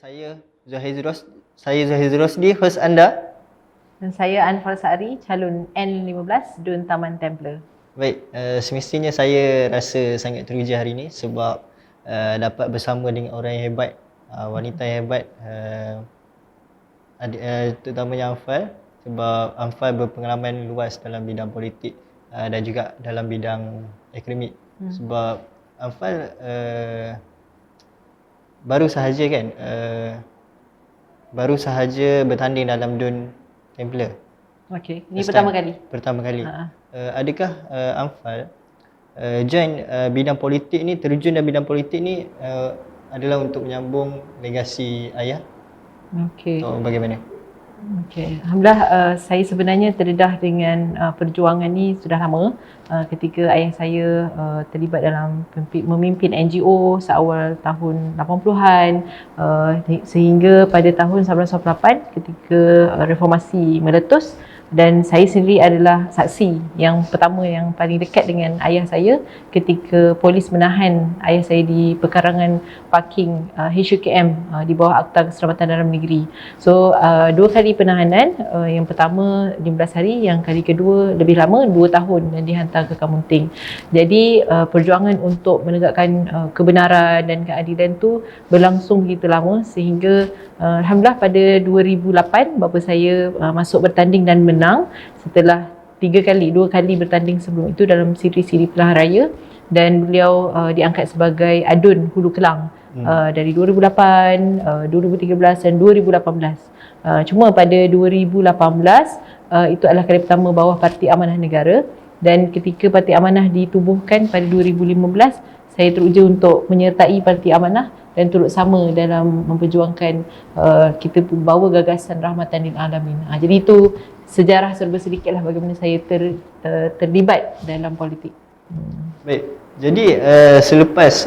Saya Zahid Rosdi, host anda. Dan saya Anfal Sari, calon N15 Dun Taman Templer. Baik, semestinya saya rasa sangat teruja hari ini sebab dapat bersama dengan orang yang hebat, wanita yang hebat, terutamanya Anfal, sebab Anfal berpengalaman luas dalam bidang politik dan juga dalam bidang akademik. Sebab Anfal baru sahaja bertanding dalam Dun Templer. Okey, ini pertama kali. Pertama kali. Adakah Anfal join bidang politik ni, terjun dalam bidang politik ni adalah untuk menyambung legasi ayah? Okey. Atau bagaimana? Okey, alhamdulillah saya sebenarnya terdedah dengan perjuangan ni sudah lama. Ketika ayah saya terlibat dalam memimpin NGO seawal tahun 80-an sehingga pada tahun 1998 ketika reformasi meletus, dan saya sendiri adalah saksi yang pertama yang paling dekat dengan ayah saya ketika polis menahan ayah saya di perkarangan parking HUKM di bawah Akta Keselamatan Dalam Negeri. So dua kali penahanan, yang pertama 15 hari, yang kali kedua lebih lama 2 tahun dan dihantar ke Kamunting. Jadi perjuangan untuk menegakkan kebenaran dan keadilan tu berlangsung begitu lama sehingga alhamdulillah pada 2008 bapa saya masuk bertanding dan menang setelah 2 kali bertanding sebelum itu dalam siri-siri pilihan raya, dan beliau diangkat sebagai Adun Hulu Kelang dari 2008, 2013 dan 2018. Cuma pada 2018 itu adalah kali pertama bawah Parti Amanah Negara, dan ketika Parti Amanah ditubuhkan pada 2015, saya teruja untuk menyertai Parti Amanah dan turut sama dalam memperjuangkan kita bawa gagasan rahmatan lil alamin. Jadi itu sejarah serba sedikitlah bagaimana saya terlibat dalam politik. Baik. Jadi selepas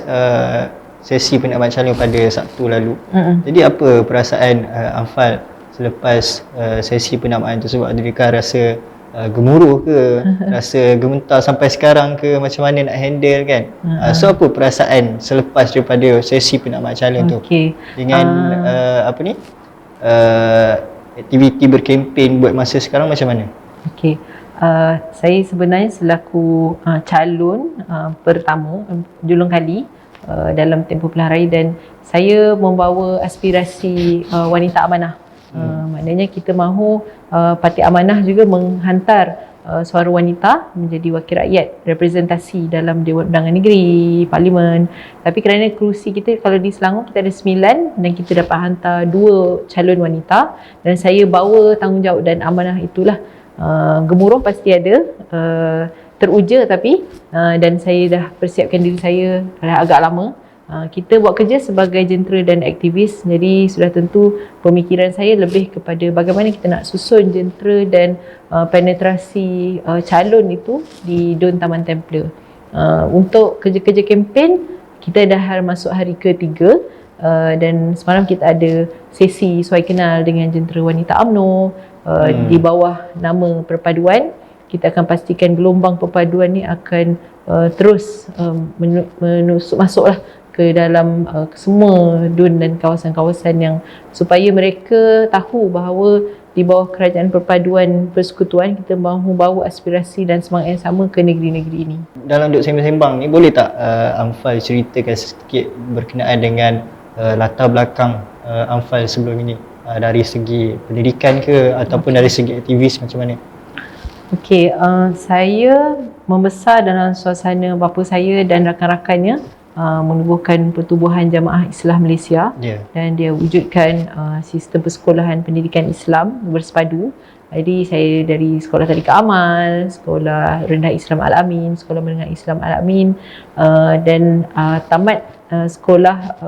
sesi penerimaan calon pada Sabtu lalu, jadi apa perasaan Anfal selepas sesi penerimaan tersebut? Adakah rasa gemuruh ke, rasa gemetar sampai sekarang ke, macam mana nak handle kan? So apa perasaan selepas daripada sesi penerimaan calon tu dengan aktiviti berkempen buat masa sekarang macam mana? Okey, saya sebenarnya selaku calon pertama julung kali dalam tempoh pilihan raya, dan saya membawa aspirasi wanita amanah. Maknanya kita mahu Parti Amanah juga menghantar suara wanita menjadi wakil rakyat, representasi dalam Dewan Undangan Negeri, Parlimen. Tapi kerana kerusi kita, kalau di Selangor kita ada 9 dan kita dapat hantar 2 calon wanita, dan saya bawa tanggungjawab dan amanah itulah. Gemuruh pasti ada, teruja tapi dan saya dah persiapkan diri saya dah agak lama. Kita buat kerja sebagai jentera dan aktivis, jadi sudah tentu pemikiran saya lebih kepada bagaimana kita nak susun jentera dan penetrasi calon itu di Dun Taman Templer. Untuk kerja-kerja kempen, kita dah masuk hari ke-3 dan semalam kita ada sesi suai kenal dengan jentera wanita UMNO di bawah nama perpaduan. Kita akan pastikan gelombang perpaduan ni akan terus masuklah ke dalam semua dun dan kawasan-kawasan yang supaya mereka tahu bahawa di bawah kerajaan perpaduan persekutuan kita mahu bawa aspirasi dan semangat yang sama ke negeri-negeri ini. Dalam duk sembang-sembang ni, boleh tak Anfal ceritakan sedikit berkenaan dengan latar belakang Anfal sebelum ini, dari segi pendidikan ke ataupun dari segi aktivis macam mana? Okey, saya membesar dalam suasana bapa saya dan rakan-rakannya menubuhkan Pertubuhan Jamaah Islah Malaysia, dan dia wujudkan sistem persekolahan pendidikan Islam bersepadu. Jadi saya dari sekolah tadika amal, sekolah rendah Islam Al-Amin, sekolah menengah Islam Al-Amin, dan tamat sekolah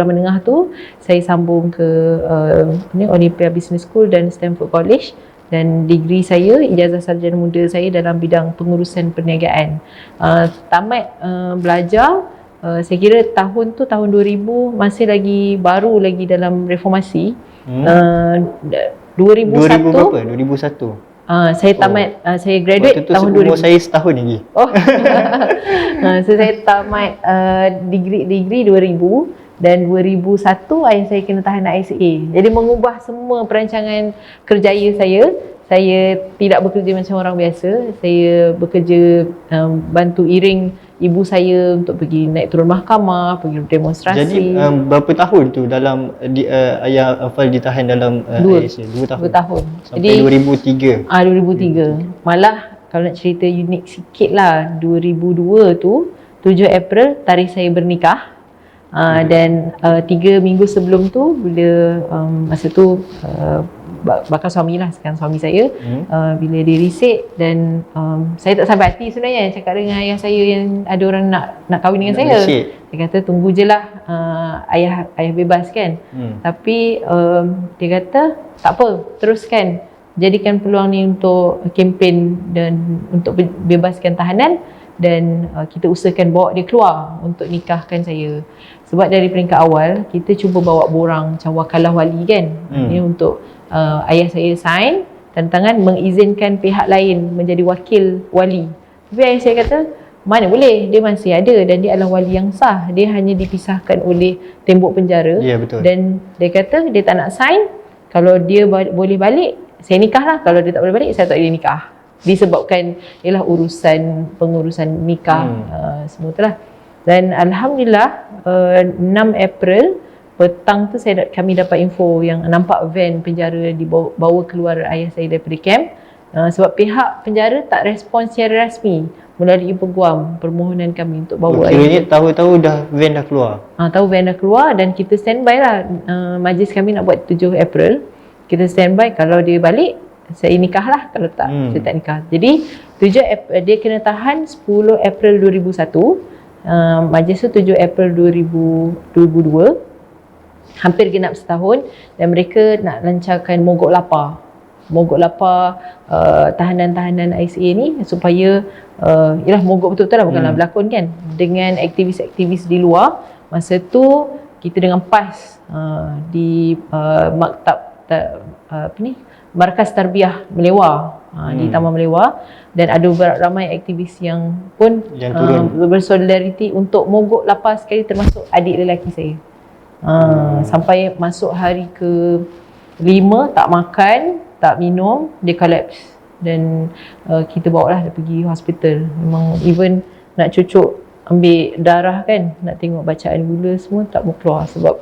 menengah tu saya sambung ke Olympia Business School dan Stanford College, dan degree saya, ijazah sarjana muda saya dalam bidang pengurusan perniagaan. Tamat belajar, saya kira tahun 2000 masih lagi baru lagi dalam reformasi. 2001 berapa? 2001? Saya tamat, saya graduate tahun 2000. Umur saya setahun lagi. So saya tamat degree 2000, dan 2001 ayah saya kena tahanan ISA. Jadi mengubah semua perancangan kerjaya saya. Saya tidak bekerja macam orang biasa. Saya bekerja bantu iring ibu saya untuk pergi naik turun mahkamah, pergi demonstrasi. Jadi berapa tahun tu dalam ayah Afal ditahan dalam ISA? 2 tahun. 2 tahun. Sampai Jadi 2003. 2003. Malah kalau nak cerita unik sikit lah, 2002 tu 7 April tarikh saya bernikah. Dan 3 minggu sebelum tu bila masa tu bakal suami lah, sekarang suami saya, bila dia resek dan saya tak sampai hati sebenarnya cakap dengan ayah saya yang ada orang nak kahwin dengan saya. Dia kata tunggu je lah, ayah bebas kan. Tapi dia kata tak apa, teruskan, jadikan peluang ni untuk kempen dan untuk bebaskan tahanan, dan kita usahakan bawa dia keluar untuk nikahkan saya. Sebab dari peringkat awal kita cuba bawa borang macam wakalah wali kan, ini untuk ayah saya sign tanda tangan mengizinkan pihak lain menjadi wakil wali. Tapi ayah saya kata mana boleh, dia masih ada dan dia adalah wali yang sah, dia hanya dipisahkan oleh tembok penjara. Ya, betul. Dan dia kata dia tak nak sign, kalau dia boleh balik saya nikah lah, kalau dia tak boleh balik saya tak boleh nikah, disebabkan ialah pengurusan nikah semua tu lah. Dan Alhamdulillah 6 April petang tu kami dapat info yang nampak van penjara dibawa keluar ayah saya daripada camp, sebab pihak penjara tak respon secara rasmi melalui peguam permohonan kami untuk bawa ayah. Kiranya tahu-tahu van dah keluar. Tahu van dah keluar dan kita standby lah. Majlis kami nak buat 7 April, kita standby, kalau dia balik saya nikah lah, kalau tak saya tak nikah. Jadi 7 April, dia kena tahan 10 April 2001. Majlis tu 7 April 2002, hampir genap setahun, dan mereka nak lancarkan mogok lapar. Mogok lapar tahanan-tahanan ICA ni supaya ialah mogok betul-betul lah, bukanlah berlakon kan, dengan aktivis-aktivis di luar. Masa tu kita dengan PAS di maktab Markas Tarbiyah Melewar, di Taman Melewar, dan ada ramai aktivis yang pun bersolidariti untuk mogok lapar sekali, termasuk adik lelaki saya. Sampai masuk hari ke-5 tak makan, tak minum, dia collapse, dan kita bawa lah dia pergi hospital. Memang even nak cucuk ambil darah kan, nak tengok bacaan gula semua tak mau keluar sebab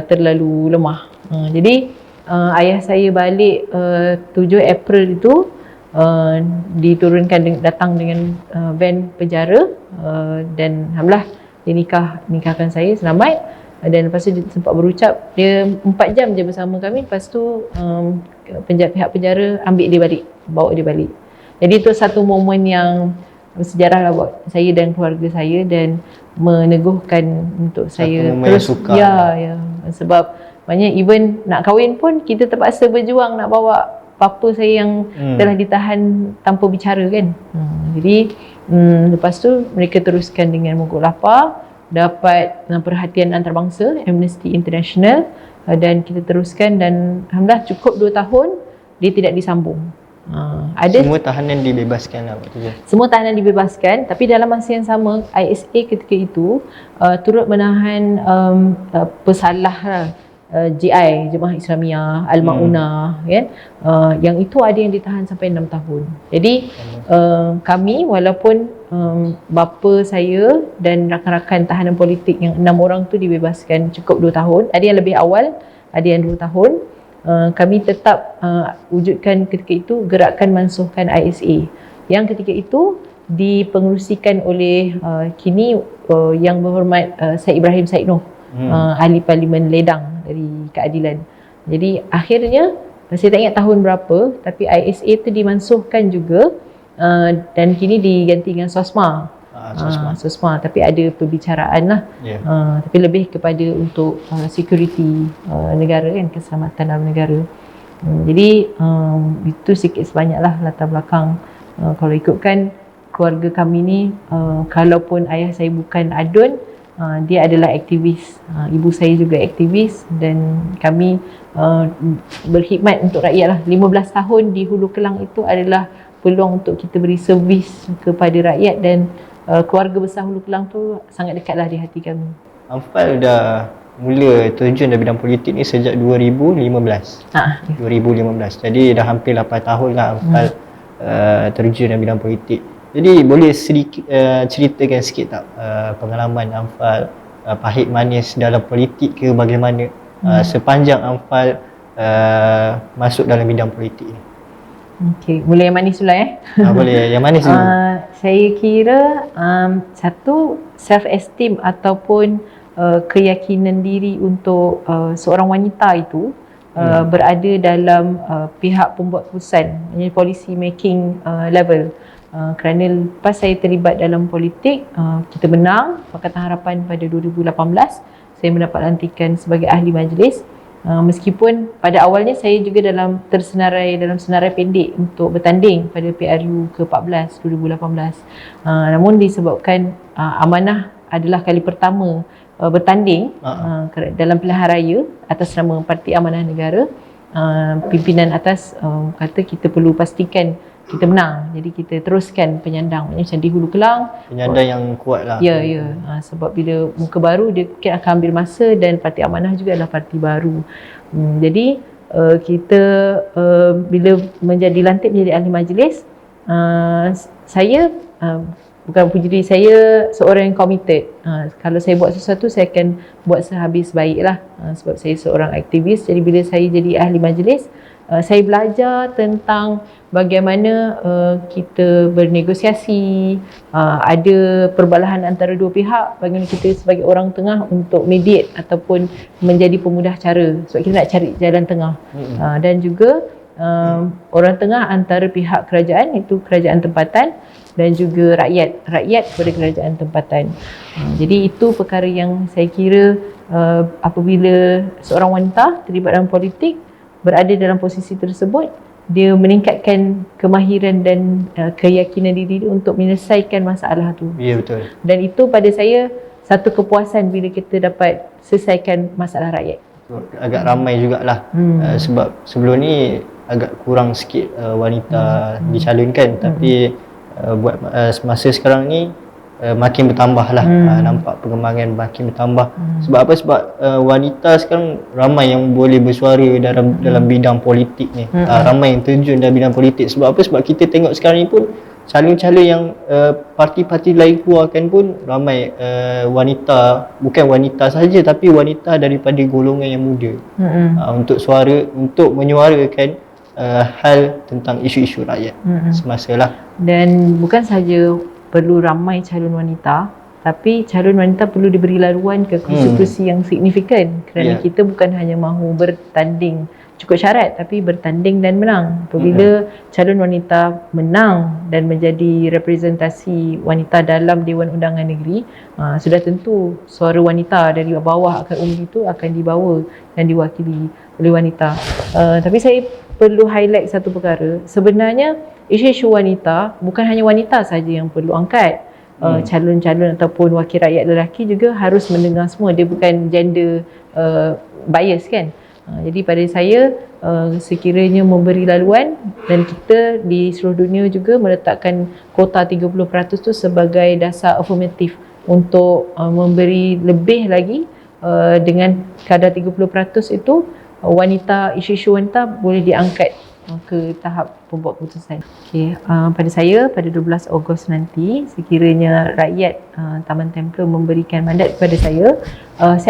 terlalu lemah. Jadi ayah saya balik 7 April itu diturunkan datang dengan van penjara, dan alhamdulillah dia nikahkan saya selamat. Dan lepas tu dia sempat berucap, dia 4 jam je bersama kami, lepas tu pihak penjara ambil dia balik, bawa dia balik. Jadi itu satu momen yang bersejarah lah buat saya dan keluarga saya, dan meneguhkan untuk satu saya terus ya, sebab maknanya even nak kahwin pun kita terpaksa berjuang nak bawa papa saya yang telah ditahan tanpa bicara kan. Jadi lepas tu mereka teruskan dengan mogok lapar, dapat perhatian antarabangsa Amnesty International, dan kita teruskan, dan alhamdulillah cukup 2 tahun dia tidak disambung. Semua tahanan dibebaskan lah waktu tu. Semua tahanan dibebaskan, tapi dalam masa yang sama ISA ketika itu turut menahan pesalah lah, JI, Jemaah Islamiah Al-Maunah kan, yang itu ada yang ditahan sampai 6 tahun. Jadi kami walaupun bapa saya dan rakan-rakan tahanan politik yang 6 orang tu dibebaskan cukup 2 tahun, ada yang lebih awal, ada yang 2 tahun, kami tetap wujudkan ketika itu gerakan mansuhkan ISA yang ketika itu dipengerusikan oleh kini Yang Berhormat Syed Ibrahim Syed Noh, Ahli Parlimen Ledang dari Keadilan. Jadi akhirnya saya tak ingat tahun berapa, tapi ISA tu dimansuhkan juga, dan kini diganti dengan SOSMA. SOSMA, tapi ada perbicaraan lah, tapi lebih kepada untuk security negara kan, keselamatan dalam negara. Jadi itu sikit sebanyak lah latar belakang. Kalau ikutkan keluarga kami ni, kalaupun ayah saya bukan adun, dia adalah aktivis, ibu saya juga aktivis, dan kami berkhidmat untuk rakyat lah. 15 tahun di Hulu Kelang itu adalah peluang untuk kita beri servis kepada rakyat, dan keluarga besar Hulu Kelang tu sangat dekatlah di hati kami. Amfal dah mula terjun dalam bidang politik ni sejak 2015. 2015. Jadi dah hampir 8 tahun lah Amfal terjun dalam bidang politik. Jadi boleh sedikit ceritakan sikit tak pengalaman Amfal, pahit manis dalam politik ke bagaimana sepanjang Amfal masuk dalam bidang politik ni? Okey, mula yang manis dulu Boleh, yang manis dulu. Saya kira satu, self esteem ataupun keyakinan diri untuk seorang wanita itu berada dalam pihak pembuat keputusan, policy making level. Kerana lepas saya terlibat dalam politik, kita menang Pakatan Harapan pada 2018, saya mendapat lantikan sebagai ahli majlis. Meskipun pada awalnya saya juga tersenarai dalam senarai pendek untuk bertanding pada PRU ke-14 2018. Namun disebabkan amanah adalah kali pertama bertanding dalam pilihan raya atas nama Parti Amanah Negara, pimpinan atas kata kita perlu pastikan kita menang. Jadi kita teruskan penyandang, macam di Hulu Kelang. Penyandang yang kuat lah. Ya. Sebab bila muka baru dia mungkin akan ambil masa, dan Parti Amanah juga adalah parti baru. Jadi kita bila dilantik menjadi ahli majlis, saya bukan puji diri saya, seorang yang committed. Kalau saya buat sesuatu, saya akan buat sehabis baik lah. Sebab saya seorang aktivis. Jadi bila saya jadi ahli majlis, saya belajar tentang bagaimana kita bernegosiasi, ada perbalahan antara dua pihak, bagaimana kita sebagai orang tengah untuk mediate ataupun menjadi pemudah cara, sebab kita nak cari jalan tengah. Dan juga orang tengah antara pihak kerajaan, itu kerajaan tempatan, dan juga rakyat kepada kerajaan tempatan. Jadi itu perkara yang saya kira apabila seorang wanita terlibat dalam politik, berada dalam posisi tersebut, dia meningkatkan kemahiran dan keyakinan diri dia untuk menyelesaikan masalah tu. Ya, betul. Dan itu pada saya satu kepuasan bila kita dapat selesaikan masalah rakyat. Agak ramai jugalah. Sebab sebelum ni agak kurang sikit wanita dicalonkan, tapi buat masa sekarang ni makin bertambah lah. Nampak perkembangan makin bertambah. Sebab apa? Sebab wanita sekarang ramai yang boleh bersuara dalam bidang politik ni. Ramai yang terjun dalam bidang politik. Sebab apa? Sebab kita tengok sekarang ni pun calon-calon yang parti-parti lain keluarkan pun ramai wanita, bukan wanita saja tapi wanita daripada golongan yang muda, untuk menyuarakan hal tentang isu-isu rakyat semasa lah. Dan bukan sahaja perlu ramai calon wanita, tapi calon wanita perlu diberi laluan ke kursi-kursi yang signifikan, kerana kita bukan hanya mahu bertanding cukup syarat, tapi bertanding dan menang. Apabila calon wanita menang dan menjadi representasi wanita dalam Dewan Undangan Negeri, sudah tentu suara wanita dari bawah akar umum itu akan dibawa dan diwakili oleh wanita. Tapi saya perlu highlight satu perkara. Sebenarnya isu-isu wanita, bukan hanya wanita saja yang perlu angkat. Calon-calon ataupun wakil rakyat lelaki juga harus mendengar semua. Dia bukan gender bias kan. Jadi pada saya, sekiranya memberi laluan, dan kita di seluruh dunia juga meletakkan kota 30% tu sebagai dasar afirmatif untuk memberi lebih lagi, dengan kadar 30% itu wanita, isu-isu wanita boleh diangkat ke tahap pembuat keputusan. Pada saya, pada 12 Ogos nanti, sekiranya rakyat Taman Templer memberikan mandat kepada saya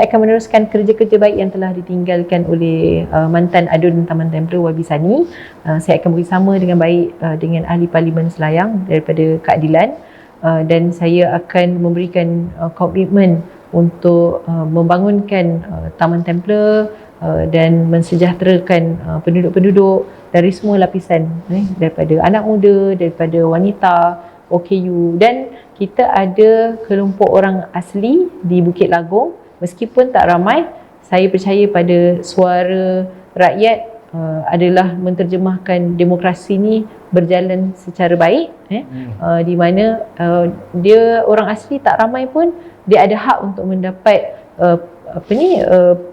akan meneruskan kerja-kerja baik yang telah ditinggalkan oleh mantan adun Taman Templer Wabi Sani. Saya akan bersama dengan baik dengan ahli Parlimen Selayang daripada keadilan, dan saya akan memberikan komitmen untuk membangunkan Taman Templer dan mensejahterakan penduduk-penduduk dari semua lapisan, daripada anak muda, daripada wanita, OKU, dan kita ada kelompok orang asli di Bukit Lagong. Meskipun tak ramai, saya percaya pada suara rakyat adalah menterjemahkan demokrasi ni berjalan secara baik, di mana dia orang asli tak ramai pun dia ada hak untuk mendapat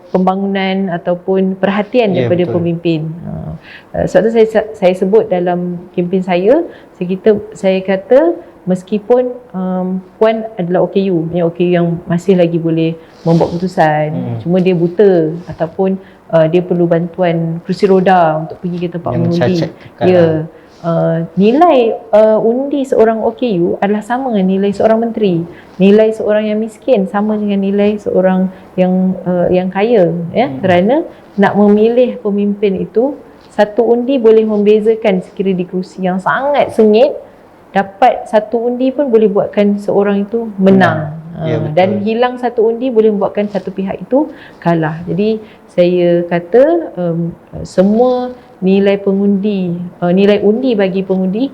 pembangunan ataupun perhatian daripada pemimpin. Sebab tu saya sebut dalam kempen saya kata meskipun Puan adalah OKU, OKU yang masih lagi boleh membuat keputusan, cuma dia buta ataupun dia perlu bantuan kerusi roda untuk pergi ke tempat mengundi. Ya, nilai undi seorang OKU adalah sama dengan nilai seorang menteri. Nilai seorang yang miskin sama dengan nilai seorang yang kaya, ya. Kerana nak memilih pemimpin itu, satu undi boleh membezakan sekiranya di kerusi yang sangat sengit, dapat satu undi pun boleh buatkan seorang itu menang. Ya, Dan hilang satu undi boleh membuatkan satu pihak itu kalah. Jadi saya kata semua nilai pengundi, nilai undi bagi pengundi,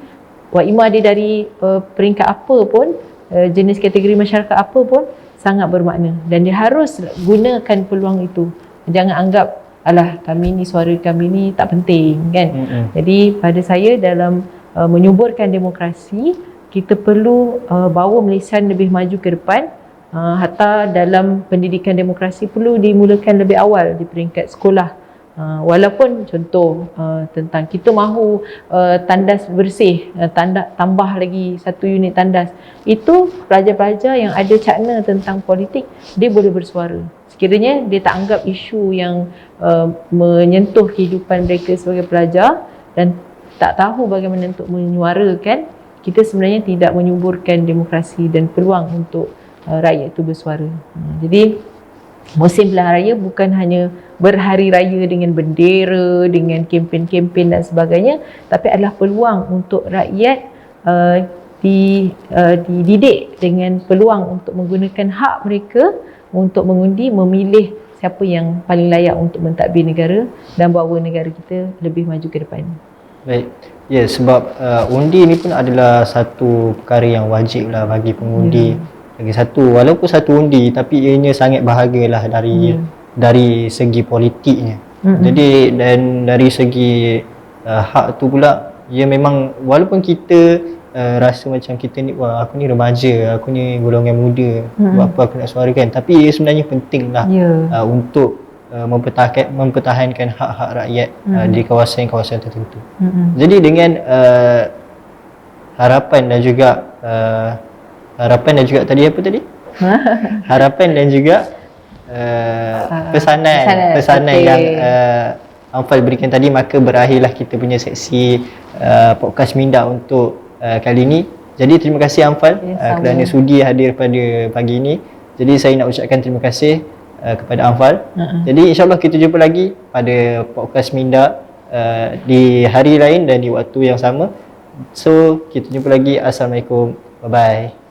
Wak Ima dia dari peringkat apa pun, jenis kategori masyarakat apa pun, sangat bermakna dan dia harus gunakan peluang itu. Jangan anggap alah kami ni, suara kami ni tak penting kan. Jadi pada saya dalam menyuburkan demokrasi, kita perlu bawa Malaysia lebih maju ke depan. Hatta dalam pendidikan demokrasi perlu dimulakan lebih awal di peringkat sekolah. Walaupun contoh tentang kita mahu tandas bersih, tambah lagi satu unit tandas, itu pelajar-pelajar yang ada cakna tentang politik, dia boleh bersuara. Sekiranya dia tak anggap isu yang menyentuh kehidupan mereka sebagai pelajar dan tak tahu bagaimana untuk menyuarakan, kita sebenarnya tidak menyuburkan demokrasi dan peluang untuk rakyat itu bersuara. Jadi musim pilihan raya bukan hanya berhari raya dengan bendera, dengan kempen-kempen dan sebagainya, tapi adalah peluang untuk rakyat dididik dengan peluang untuk menggunakan hak mereka untuk mengundi, memilih siapa yang paling layak untuk mentadbir negara dan bawa negara kita lebih maju ke depan. Baik. Ya, sebab undi ni pun adalah satu perkara yang wajib lah bagi pengundi. Lagi satu, walaupun satu undi tapi ianya sangat berharga lah dari segi politiknya. Jadi dan dari segi hak tu pula, ia memang walaupun kita rasa macam kita ni, wah aku ni remaja, aku ni golongan muda, buat apa aku nak suarakan, tapi ia sebenarnya penting lah untuk mempertahankan hak-hak rakyat di kawasan-kawasan tertentu. Jadi dengan harapan dan juga tadi apa tadi? Harapan dan juga pesanan yang Amfal berikan tadi, maka berakhirlah kita punya seksi podcast Minda untuk kali ini. Jadi terima kasih Amfal kerana sudi hadir pada pagi ini. Jadi saya nak ucapkan terima kasih kepada Amfal. Jadi insyaAllah kita jumpa lagi pada podcast Minda di hari lain dan di waktu yang sama. So kita jumpa lagi. Assalamualaikum. Bye bye.